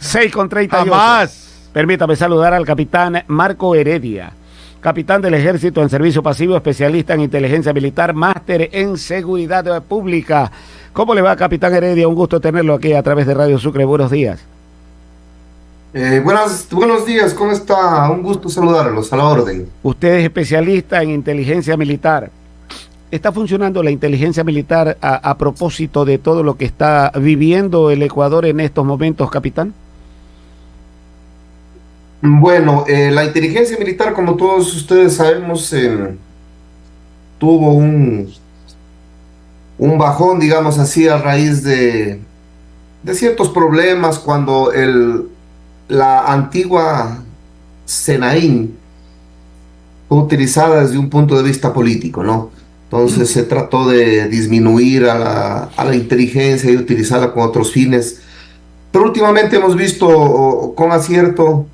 señor. 6:38. Jamás. Permítame saludar al capitán Marco Heredia, capitán del Ejército en servicio pasivo, especialista en inteligencia militar, máster en seguridad pública. ¿Cómo le va, capitán Heredia? Un gusto tenerlo aquí a través de Radio Sucre. Buenos días. Buenos días, ¿cómo está? Un gusto saludarlos, a la orden. Usted es especialista en inteligencia militar. ¿Está funcionando la inteligencia militar a propósito de todo lo que está viviendo el Ecuador en estos momentos, capitán? Bueno, la inteligencia militar, como todos ustedes sabemos, tuvo un bajón, digamos así, a raíz de ciertos problemas cuando la antigua SENAIN fue utilizada desde un punto de vista político, ¿no? Entonces se trató de disminuir a la inteligencia y utilizarla con otros fines. Pero últimamente hemos visto con acierto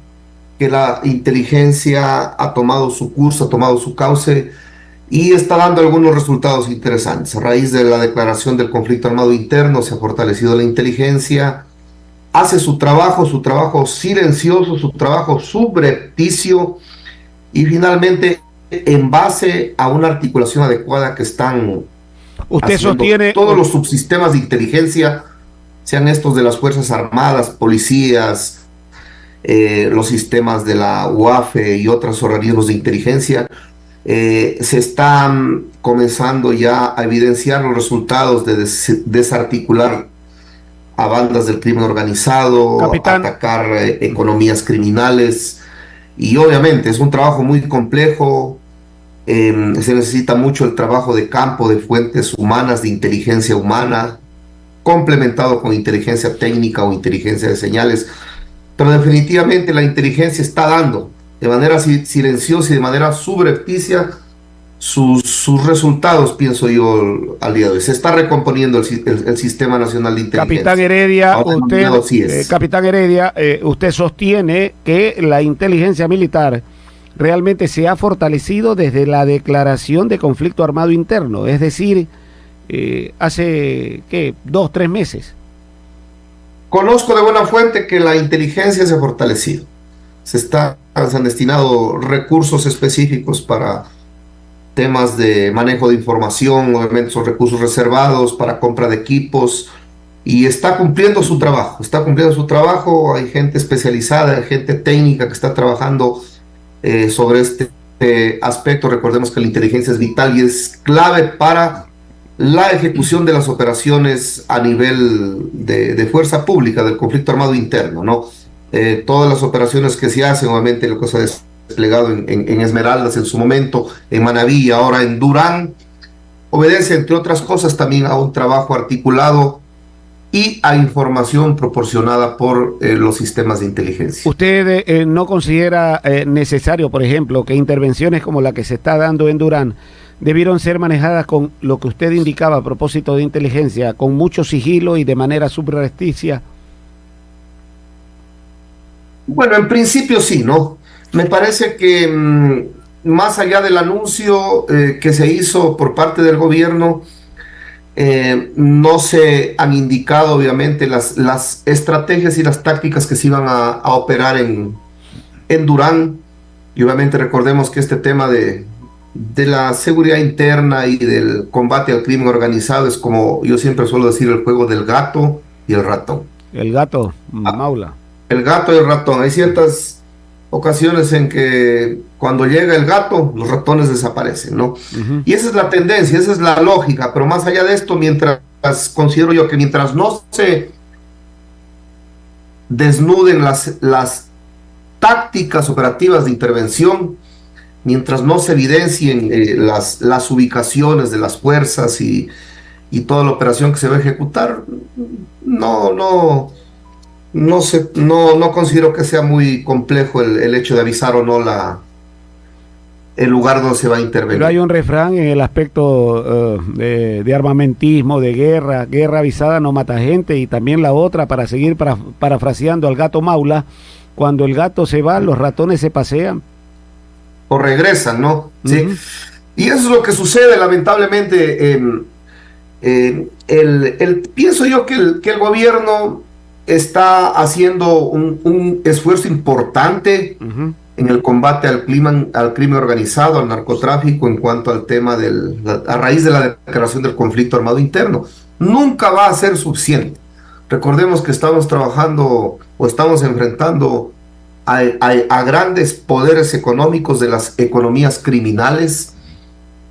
que la inteligencia ha tomado su curso, ha tomado su cauce y está dando algunos resultados interesantes. A raíz de la declaración del conflicto armado interno se ha fortalecido la inteligencia, hace su trabajo silencioso, su trabajo subrepticio y finalmente en base a una articulación adecuada que están usted sostiene todos los subsistemas de inteligencia, sean estos de las Fuerzas Armadas, policías, los sistemas de la UAFE y otros organismos de inteligencia, se están comenzando ya a evidenciar los resultados de desarticular a bandas del crimen organizado, capitán, atacar economías criminales, y obviamente es un trabajo muy complejo. Se necesita mucho el trabajo de campo, de fuentes humanas, de inteligencia humana, complementado con inteligencia técnica o inteligencia de señales, pero definitivamente la inteligencia está dando de manera silenciosa y de manera subrepticia sus resultados, pienso yo, al día de hoy. Se está recomponiendo el Sistema Nacional de Inteligencia. Capitán Heredia, Capitán Heredia, usted sostiene que la inteligencia militar realmente se ha fortalecido desde la declaración de conflicto armado interno, es decir, hace, ¿qué?, 2-3 meses. Conozco de buena fuente que la inteligencia se ha fortalecido. Se han destinado recursos específicos para temas de manejo de información, obviamente son recursos reservados para compra de equipos, y está cumpliendo su trabajo, hay gente especializada, hay gente técnica que está trabajando sobre este aspecto. Recordemos que la inteligencia es vital y es clave para la ejecución de las operaciones a nivel de fuerza pública, del conflicto armado interno, ¿no? Todas las operaciones que se hacen, obviamente lo que se ha desplegado en Esmeraldas en su momento, en Manabí y ahora en Durán, obedece, entre otras cosas, también a un trabajo articulado y a información proporcionada por los sistemas de inteligencia. ¿Usted no considera necesario, por ejemplo, que intervenciones como la que se está dando en Durán debieron ser manejadas con lo que usted indicaba a propósito de inteligencia, con mucho sigilo y de manera subrepticia? Bueno, en principio sí, ¿no? Me parece que más allá del anuncio que se hizo por parte del gobierno, no se han indicado obviamente las estrategias y las tácticas que se iban a operar en Durán, y obviamente recordemos que este tema de la seguridad interna y del combate al crimen organizado es, como yo siempre suelo decir, el juego del gato y el ratón. El gato, Maula. El gato y el ratón. Hay ciertas ocasiones en que cuando llega el gato, los ratones desaparecen, ¿no? Y esa es la tendencia, esa es la lógica, pero más allá de esto, considero yo que mientras no se desnuden las tácticas operativas de intervención, mientras no se evidencien las ubicaciones de las fuerzas y toda la operación que se va a ejecutar, no considero que sea muy complejo el hecho de avisar o no el lugar donde se va a intervenir. Pero hay un refrán en el aspecto de armamentismo, de guerra avisada no mata gente, y también la otra, para seguir parafraseando al gato Maula, cuando el gato se va, los ratones se pasean. O regresan, ¿no? Sí. Y eso es lo que sucede, lamentablemente. Pienso yo que el gobierno está haciendo un esfuerzo importante en el combate al crimen organizado, al narcotráfico, en cuanto al tema a raíz de la declaración del conflicto armado interno. Nunca va a ser suficiente. Recordemos que estamos trabajando o estamos enfrentando a grandes poderes económicos de las economías criminales,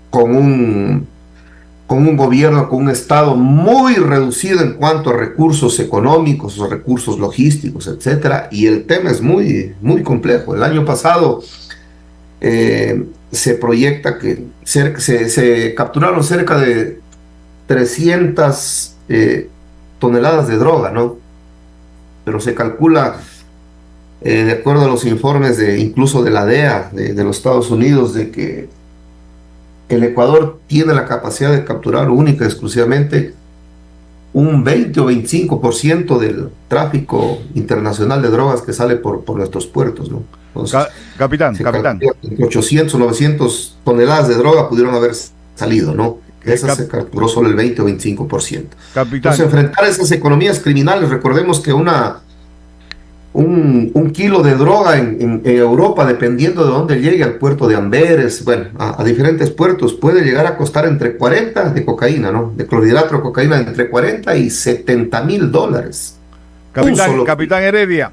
con un gobierno, con un Estado muy reducido en cuanto a recursos económicos o recursos logísticos, etcétera, y el tema es muy, muy complejo. El año pasado se proyecta que se capturaron cerca de 300 toneladas de droga, ¿no? Pero se calcula, de acuerdo a los informes incluso de la DEA de los Estados Unidos, de que el Ecuador tiene la capacidad de capturar única y exclusivamente un 20 o 25% del tráfico internacional de drogas que sale por nuestros puertos, ¿no? Entonces, capitán. Entre 800 o 900 toneladas de droga pudieron haber salido, ¿no? Esa se capturó solo el 20 o 25%. Capitán. Entonces, enfrentar esas economías criminales, recordemos que un kilo de droga en Europa, dependiendo de dónde llegue al puerto de Amberes, bueno, a diferentes puertos, puede llegar a costar entre 40 de cocaína, ¿no? De clorhidrato de cocaína, entre 40 y 70 mil dólares. Capitán Heredia,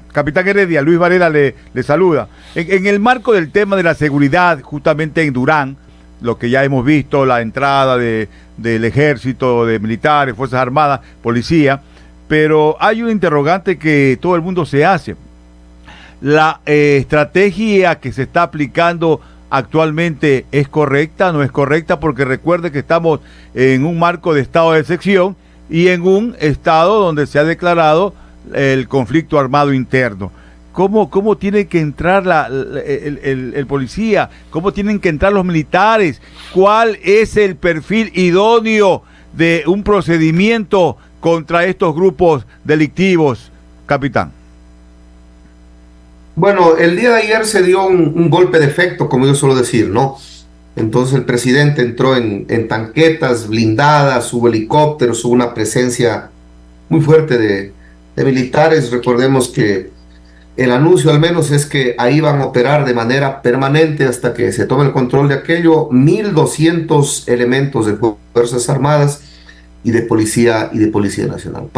Luis Varela le saluda. En el marco del tema de la seguridad, justamente en Durán, lo que ya hemos visto, la entrada del ejército, de militares, fuerzas armadas, policía, pero hay un interrogante que todo el mundo se hace. ¿La estrategia que se está aplicando actualmente es correcta, no es correcta? Porque recuerde que estamos en un marco de estado de excepción y en un estado donde se ha declarado el conflicto armado interno. ¿Cómo tiene que entrar el policía? ¿Cómo tienen que entrar los militares? ¿Cuál es el perfil idóneo de un procedimiento contra estos grupos delictivos, capitán? Bueno, el día de ayer se dio un golpe de efecto, como yo suelo decir, ¿no? Entonces el presidente entró en tanquetas blindadas, hubo helicópteros, hubo una presencia muy fuerte de militares. Recordemos que el anuncio al menos es que ahí van a operar de manera permanente hasta que se tome el control de aquello 1.200 elementos de Fuerzas Armadas y de Policía Nacional.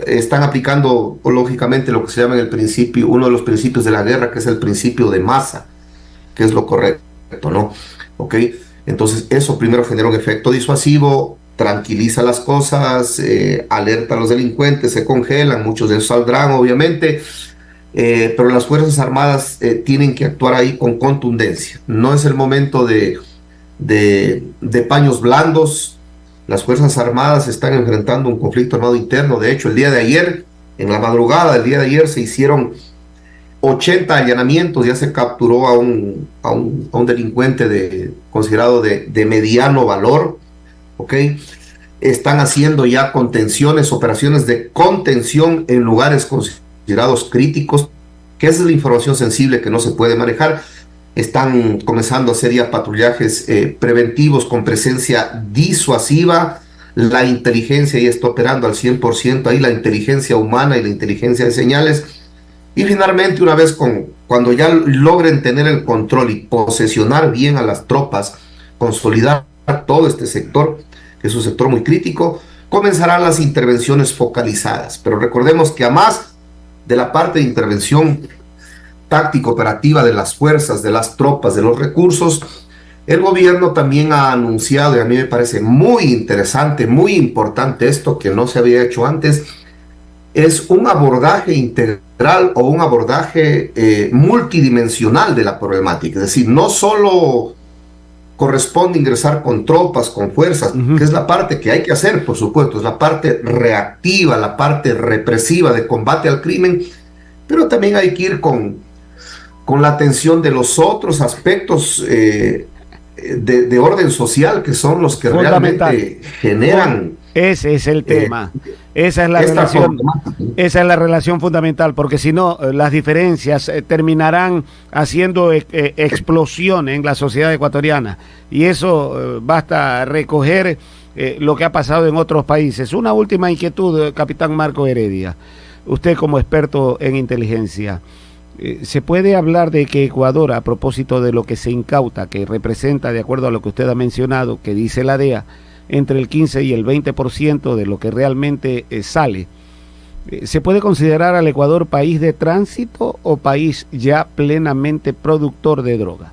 Están aplicando lógicamente lo que se llama en el principio, uno de los principios de la guerra, que es el principio de masa, que es lo correcto, ¿no? ¿Ok? Entonces eso primero genera un efecto disuasivo, tranquiliza las cosas, alerta a los delincuentes, se congelan, muchos de ellos saldrán obviamente, pero las Fuerzas Armadas tienen que actuar ahí con contundencia. No es el momento de paños blandos. Las Fuerzas Armadas están enfrentando un conflicto armado interno. De hecho, el día de ayer, en la madrugada del día de ayer, se hicieron 80 allanamientos. Ya se capturó a un delincuente considerado de mediano valor. ¿Ok? Están haciendo ya contenciones, operaciones de contención en lugares considerados críticos, que esa es la información sensible que no se puede manejar. Están comenzando a hacer ya patrullajes preventivos con presencia disuasiva. La inteligencia ya está operando al 100%, ahí la inteligencia humana y la inteligencia de señales. Y finalmente, una vez cuando ya logren tener el control y posesionar bien a las tropas, consolidar todo este sector, que es un sector muy crítico, comenzarán las intervenciones focalizadas. Pero recordemos que a más de la parte de intervención táctica operativa de las fuerzas, de las tropas, de los recursos, el gobierno también ha anunciado, y a mí me parece muy interesante, muy importante esto que no se había hecho antes, es un abordaje integral o un abordaje multidimensional de la problemática. Es decir, no solo corresponde ingresar con tropas, con fuerzas, que es la parte que hay que hacer, por supuesto, es la parte reactiva, la parte represiva de combate al crimen, pero también hay que ir con la atención de los otros aspectos de orden social, que son los que realmente generan. Ese es el tema. Esa es la relación fundamental, porque si no, las diferencias terminarán haciendo explosión en la sociedad ecuatoriana, y eso basta recoger lo que ha pasado en otros países. Una última inquietud, capitán Marco Heredia. usted como experto en inteligencia, ¿se puede hablar de que Ecuador, a propósito de lo que se incauta, que representa, de acuerdo a lo que usted ha mencionado, que dice la DEA, entre el 15 y el 20% de lo que realmente sale, ¿se puede considerar al Ecuador país de tránsito o país ya plenamente productor de droga?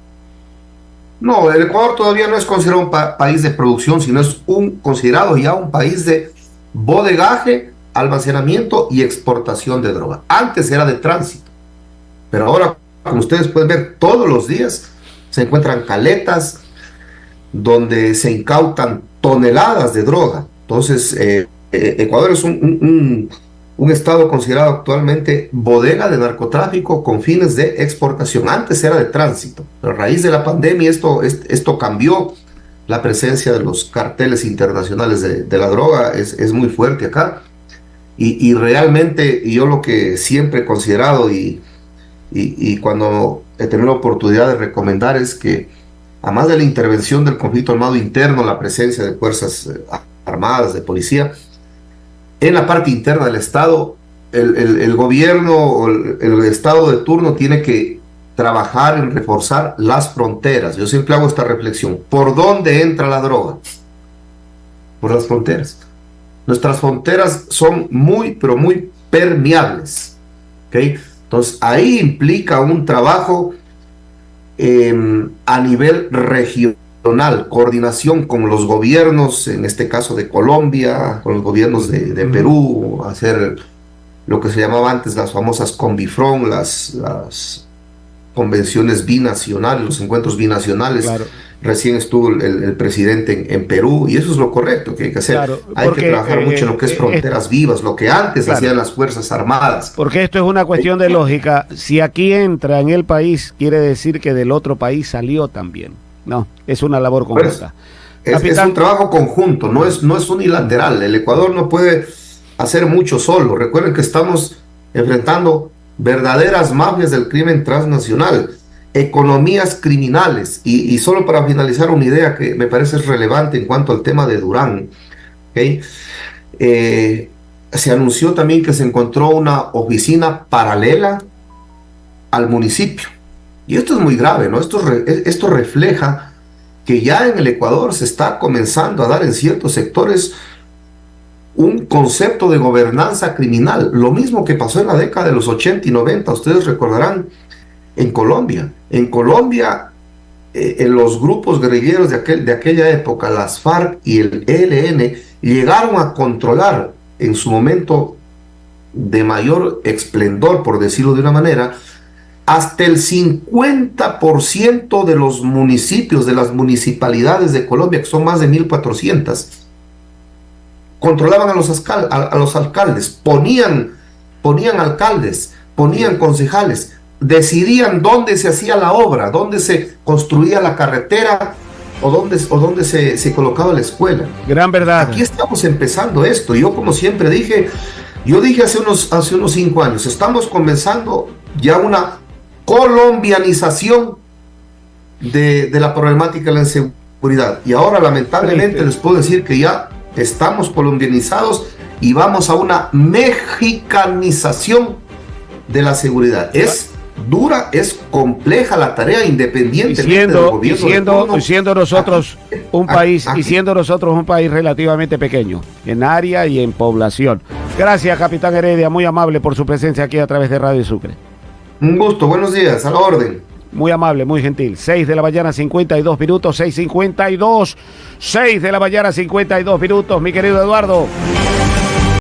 No, el Ecuador todavía no es considerado un país de producción, sino es considerado ya un país de bodegaje, almacenamiento y exportación de droga. Antes era de tránsito, pero ahora, como ustedes pueden ver, todos los días se encuentran caletas donde se incautan toneladas de droga. Entonces, Ecuador es un estado considerado actualmente bodega de narcotráfico con fines de exportación. Antes era de tránsito, pero a raíz de la pandemia esto cambió. La presencia de los carteles internacionales de la droga es muy fuerte acá. Y realmente yo lo que siempre he considerado y cuando he tenido la oportunidad de recomendar es que, además de la intervención del conflicto armado interno, la presencia de fuerzas armadas, de policía, en la parte interna del Estado, el gobierno o el Estado de turno tiene que trabajar en reforzar las fronteras. Yo siempre hago esta reflexión: ¿por dónde entra la droga? Por las fronteras. Nuestras fronteras son muy, pero muy permeables, ¿okay? Entonces ahí implica un trabajo a nivel regional, coordinación con los gobiernos, en este caso de Colombia, con los gobiernos de Perú, hacer lo que se llamaba antes las famosas Conbifron, las convenciones binacionales, los encuentros binacionales. Claro. Recién estuvo el presidente en Perú, y eso es lo correcto que hay que hacer. Claro, hay que trabajar mucho en lo que es fronteras vivas, lo que antes hacían las Fuerzas Armadas. Porque esto es una cuestión de lógica. Si aquí entra en el país, quiere decir que del otro país salió también. No, es una labor conjunta. Es un trabajo conjunto, no es unilateral. El Ecuador no puede hacer mucho solo. Recuerden que estamos enfrentando verdaderas mafias del crimen transnacional, economías criminales, y solo para finalizar una idea que me parece relevante en cuanto al tema de Durán, ¿okay? Se anunció también que se encontró una oficina paralela al municipio, y esto es muy grave, ¿no? Esto refleja que ya en el Ecuador se está comenzando a dar en ciertos sectores un concepto de gobernanza criminal, lo mismo que pasó en la década de los 80 y 90, ustedes recordarán, en Colombia. En Colombia, en los grupos guerrilleros de aquella época, las FARC y el ELN, llegaron a controlar en su momento de mayor esplendor, por decirlo de una manera, hasta el 50% de los municipios, de las municipalidades de Colombia, que son más de 1.400. Controlaban a los alcaldes, ponían alcaldes, ponían concejales, decidían dónde se hacía la obra, dónde se construía la carretera o dónde se colocaba la escuela. Gran verdad. Aquí estamos empezando esto. Yo, como siempre dije hace unos 5 años, estamos comenzando ya una colombianización de la problemática de la inseguridad. Y ahora, lamentablemente, les puedo decir que ya estamos colombianizados y vamos a una mexicanización de la seguridad. Es dura, es compleja la tarea, independientemente del gobierno. Siendo nosotros un país relativamente pequeño en área y en población. Gracias, capitán Heredia, muy amable por su presencia aquí a través de Radio Sucre. Un gusto, buenos días, a la orden. Muy amable, muy gentil. 6 de la mañana, 52 minutos, 6:52. 6 de la mañana, 52 minutos, mi querido Eduardo.